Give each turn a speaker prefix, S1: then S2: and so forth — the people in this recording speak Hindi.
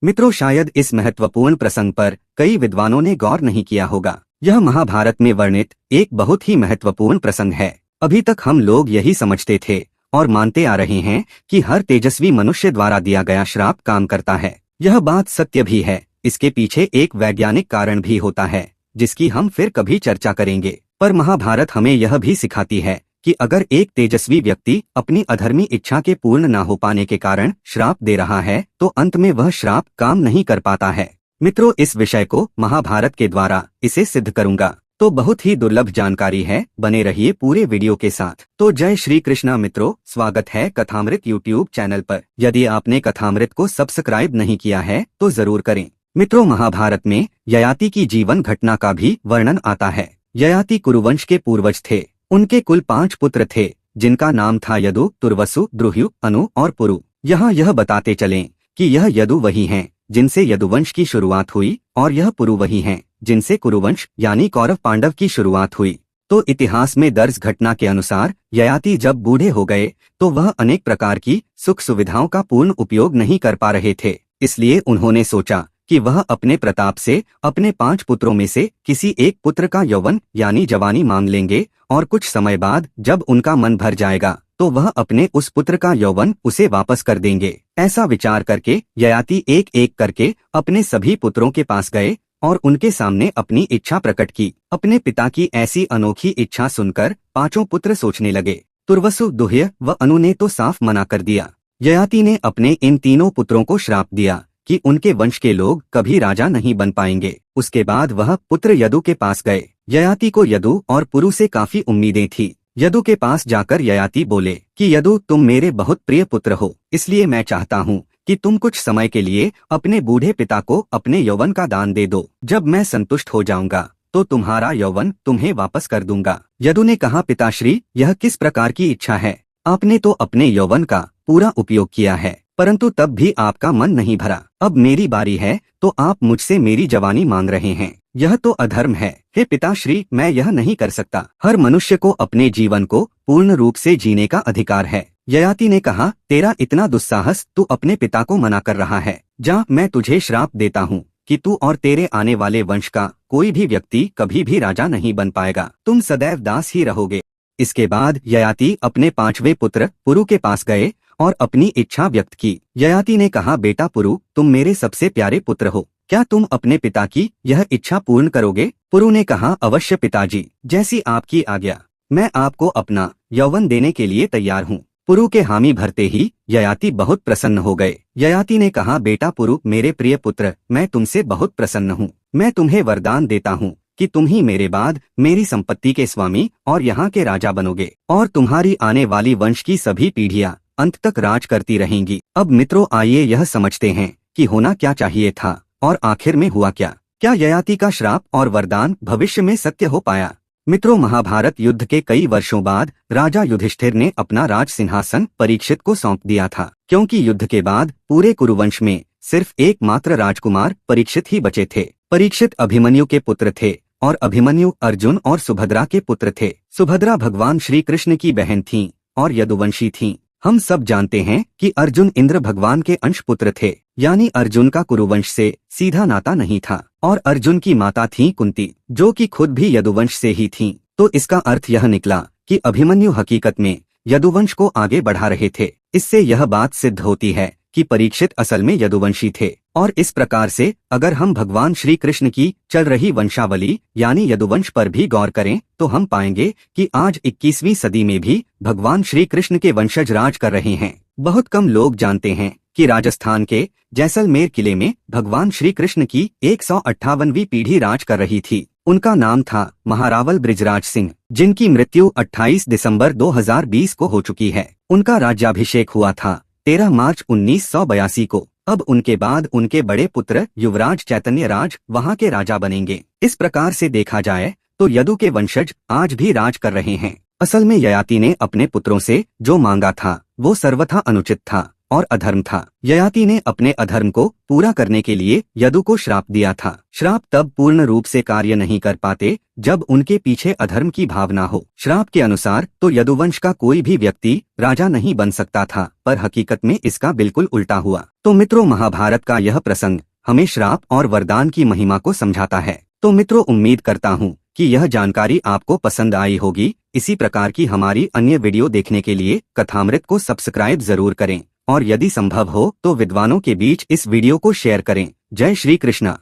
S1: मित्रों, शायद इस महत्वपूर्ण प्रसंग पर कई विद्वानों ने गौर नहीं किया होगा। यह महाभारत में वर्णित एक बहुत ही महत्वपूर्ण प्रसंग है। अभी तक हम लोग यही समझते थे और मानते आ रहे हैं कि हर तेजस्वी मनुष्य द्वारा दिया गया श्राप काम करता है। यह बात सत्य भी है। इसके पीछे एक वैज्ञानिक कारण भी होता है जिसकी हम फिर कभी चर्चा करेंगे। पर महाभारत हमें यह भी सिखाती है कि अगर एक तेजस्वी व्यक्ति अपनी अधर्मी इच्छा के पूर्ण न हो पाने के कारण श्राप दे रहा है तो अंत में वह श्राप काम नहीं कर पाता है। मित्रों, इस विषय को महाभारत के द्वारा इसे सिद्ध करूंगा। तो बहुत ही दुर्लभ जानकारी है, बने रहिए पूरे वीडियो के साथ। तो जय श्री कृष्णा मित्रों, स्वागत है कथामृत यूट्यूब चैनल पर। यदि आपने कथामृत को सब्सक्राइब नहीं किया है तो जरूर करें। मित्रों, महाभारत में ययाति की जीवन घटना का भी वर्णन आता है। ययाति कुरुवंश के पूर्वज थे। उनके कुल 5 पुत्र थे जिनका नाम था यदु, तुर्वसु, द्रुह्यु, अनु और पुरु। यहाँ यह बताते चलें कि यह यदु वही हैं जिनसे यदुवंश की शुरुआत हुई और यह पुरु वही हैं जिनसे कुरुवंश यानी कौरव पांडव की शुरुआत हुई। तो इतिहास में दर्ज घटना के अनुसार ययाति जब बूढ़े हो गए तो वह अनेक प्रकार की सुख सुविधाओं का पूर्ण उपयोग नहीं कर पा रहे थे। इसलिए उन्होंने सोचा कि वह अपने प्रताप से अपने 5 पुत्रों में से किसी एक पुत्र का यौवन यानी जवानी मांग लेंगे और कुछ समय बाद जब उनका मन भर जाएगा तो वह अपने उस पुत्र का यौवन उसे वापस कर देंगे। ऐसा विचार करके ययाति एक एक करके अपने सभी पुत्रों के पास गए और उनके सामने अपनी इच्छा प्रकट की। अपने पिता की ऐसी अनोखी इच्छा सुनकर 5 पुत्र सोचने लगे। तुर्वसु, दुह्य व अनु ने तो साफ मना कर दिया। ययाति ने अपने इन तीनों पुत्रों को श्राप दिया कि उनके वंश के लोग कभी राजा नहीं बन पाएंगे। उसके बाद वह पुत्र यदु के पास गए। ययाति को यदु और पुरु से काफी उम्मीदें थी। यदु के पास जाकर ययाति बोले कि यदु, तुम मेरे बहुत प्रिय पुत्र हो, इसलिए मैं चाहता हूँ कि तुम कुछ समय के लिए अपने बूढ़े पिता को अपने यौवन का दान दे दो। जब मैं संतुष्ट हो जाऊंगा तो तुम्हारा यौवन तुम्हें वापस कर दूंगा। यदु ने कहा, पिताश्री, यह किस प्रकार की इच्छा है? आपने तो अपने यौवन का पूरा उपयोग किया है परंतु तब भी आपका मन नहीं भरा। अब मेरी बारी है तो आप मुझसे मेरी जवानी मांग रहे हैं। यह तो अधर्म है। हे पिताश्री, मैं यह नहीं कर सकता। हर मनुष्य को अपने जीवन को पूर्ण रूप से जीने का अधिकार है। ययाति ने कहा, तेरा इतना दुस्साहस, तू अपने पिता को मना कर रहा है। जा, मैं तुझे श्राप देता हूँ कि तू और तेरे आने वाले वंश का कोई भी व्यक्ति कभी भी राजा नहीं बन पाएगा। तुम सदैव दास ही रहोगे। इसके बाद ययाति अपने 5वें पुत्र पुरु के पास गए और अपनी इच्छा व्यक्त की। ययाति ने कहा, बेटा पुरु, तुम मेरे सबसे प्यारे पुत्र हो, क्या तुम अपने पिता की यह इच्छा पूर्ण करोगे? पुरु ने कहा, अवश्य पिताजी, जैसी आपकी आज्ञा। मैं आपको अपना यौवन देने के लिए तैयार हूँ। पुरु के हामी भरते ही ययाति बहुत प्रसन्न हो गए। ययाति ने कहा, बेटा पुरु, मेरे प्रिय पुत्र, मैं तुमसे बहुत प्रसन्न हूँ। मैं तुम्हें वरदान देता हूँ कि तुम ही मेरे बाद मेरी संपत्ति के स्वामी और यहाँ के राजा बनोगे और तुम्हारी आने वाली वंश की सभी पीढ़ियां अंत तक राज करती रहेंगी। अब मित्रों, आइए यह समझते हैं कि होना क्या चाहिए था और आखिर में हुआ क्या। क्या ययाति का श्राप और वरदान भविष्य में सत्य हो पाया? मित्रों, महाभारत युद्ध के कई वर्षों बाद राजा युधिष्ठिर ने अपना राज सिंहासन परीक्षित को सौंप दिया था, क्योंकि युद्ध के बाद पूरे कुरुवंश में सिर्फ एकमात्र राजकुमार परीक्षित ही बचे थे। परीक्षित अभिमन्यु के पुत्र थे और अभिमन्यु अर्जुन और सुभद्रा के पुत्र थे। सुभद्रा भगवान श्री कृष्ण की बहन थीं और यदुवंशी थीं। हम सब जानते हैं कि अर्जुन इंद्र भगवान के अंश पुत्र थे, यानी अर्जुन का कुरुवंश से सीधा नाता नहीं था और अर्जुन की माता थी कुंती, जो कि खुद भी यदुवंश से ही थीं। तो इसका अर्थ यह निकला कि अभिमन्यु हकीकत में यदुवंश को आगे बढ़ा रहे थे। इससे यह बात सिद्ध होती है कि परीक्षित असल में यदुवंशी थे। और इस प्रकार से अगर हम भगवान श्री कृष्ण की चल रही वंशावली यानी यदुवंश पर भी गौर करें तो हम पाएंगे कि आज 21वीं सदी में भी भगवान श्री कृष्ण के वंशज राज कर रहे हैं। बहुत कम लोग जानते हैं कि राजस्थान के जैसलमेर किले में भगवान श्री कृष्ण की 158वीं पीढ़ी राज कर रही थी। उनका नाम था महारावल बृजराज सिंह, जिनकी मृत्यु 28 दिसंबर 2020 को हो चुकी है। उनका राज्याभिषेक हुआ था 13 मार्च 1982 को। अब उनके बाद उनके बड़े पुत्र युवराज चैतन्य राज वहां के राजा बनेंगे। इस प्रकार से देखा जाए तो यदु के वंशज आज भी राज कर रहे हैं। असल में ययाति ने अपने पुत्रों से जो मांगा था वो सर्वथा अनुचित था। और अधर्म था। ययाति ने अपने अधर्म को पूरा करने के लिए यदु को श्राप दिया था। श्राप तब पूर्ण रूप से कार्य नहीं कर पाते जब उनके पीछे अधर्म की भावना हो। श्राप के अनुसार तो यदुवंश का कोई भी व्यक्ति राजा नहीं बन सकता था, पर हकीकत में इसका बिल्कुल उल्टा हुआ। तो मित्रों, महाभारत का यह प्रसंग हमें श्राप और वरदान की महिमा को समझाता है। तो मित्रों, उम्मीद करता हूँ कि यह जानकारी आपको पसंद आई होगी। इसी प्रकार की हमारी अन्य वीडियो देखने के लिए कथामृत को सब्सक्राइब जरूर करें और यदि संभव हो तो विद्वानों के बीच इस वीडियो को शेयर करें। जय श्री कृष्ण।